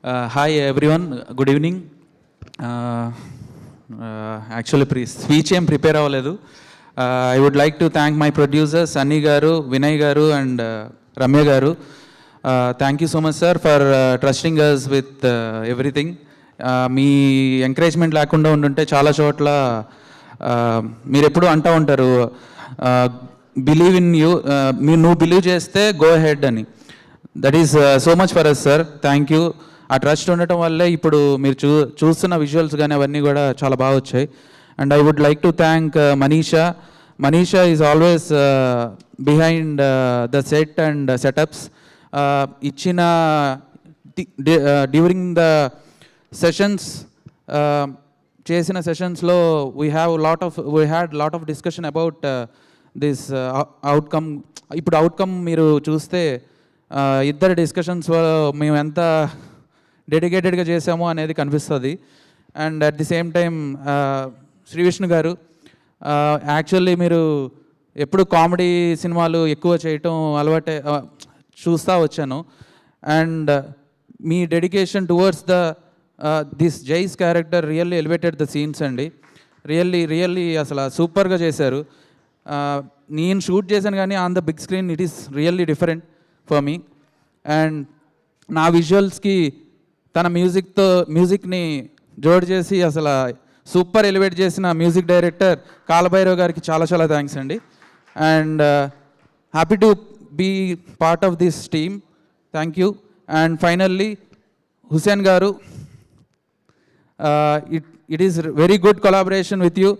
Hi everyone, good evening. Actually, speech ఏం prepare అవ్వలేదు. I would like to thank my producers, Sunny garu, Vinay garu and Ramya garu. Thank you so much sir for trusting us with everything. Me encouragement లేకుండా ఉండుంటే చాలా చోట్ల మీరు ఎప్పుడు అంటూ ఉంటారు బిలీవ్ ఇన్ యూ, మీరు నువ్వు బిలీవ్ చేస్తే గో హెడ్ అని. That is so much for us sir, thank you. ఆ ట్రస్ట్ ఉండటం వల్లే ఇప్పుడు మీరు చూస్తున్న విజువల్స్ కానీ అవన్నీ కూడా చాలా బాగా వచ్చాయి. And I would like to thank Manisha is always behind the set and setups. ఇచ్చిన డ్యూరింగ్ ద సెషన్స్, చేసిన సెషన్స్లో we had lot of discussion about this outcome. ఇప్పుడు అవుట్కమ్ మీరు చూస్తే ఇద్దరు డిస్కషన్స్లో మేము ఎంత డెడికేటెడ్గా చేసామో అనేది కనిపిస్తుంది. And at the same time Shri Vishnu గారు, యాక్చువల్లీ మీరు ఎప్పుడు కామెడీ సినిమాలు ఎక్కువ చేయటం అలవాటే చూస్తూ వచ్చాను. అండ్ మీ dedication towards this Jai's character really elevated the scenes అండి. రియల్లీ అసలు సూపర్గా చేశారు. నేను షూట్ చేశాను కానీ on the big screen it is really different for me. And నా విజువల్స్కి తన మ్యూజిక్ని జోడు చేసి అసలు సూపర్ ఎలివేట్ చేసిన మ్యూజిక్ డైరెక్టర్ కాలభైరవ్ గారికి చాలా చాలా థ్యాంక్స్ అండి. And happy to be part of this team, thank you. And finally Hussain garu, it is very good collaboration with you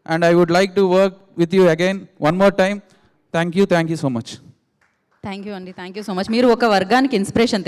and I would like to work with you again one more time. Thank you so much. Thank you అండి, thank you so much. మీరు ఒక వర్గానికి inspiration.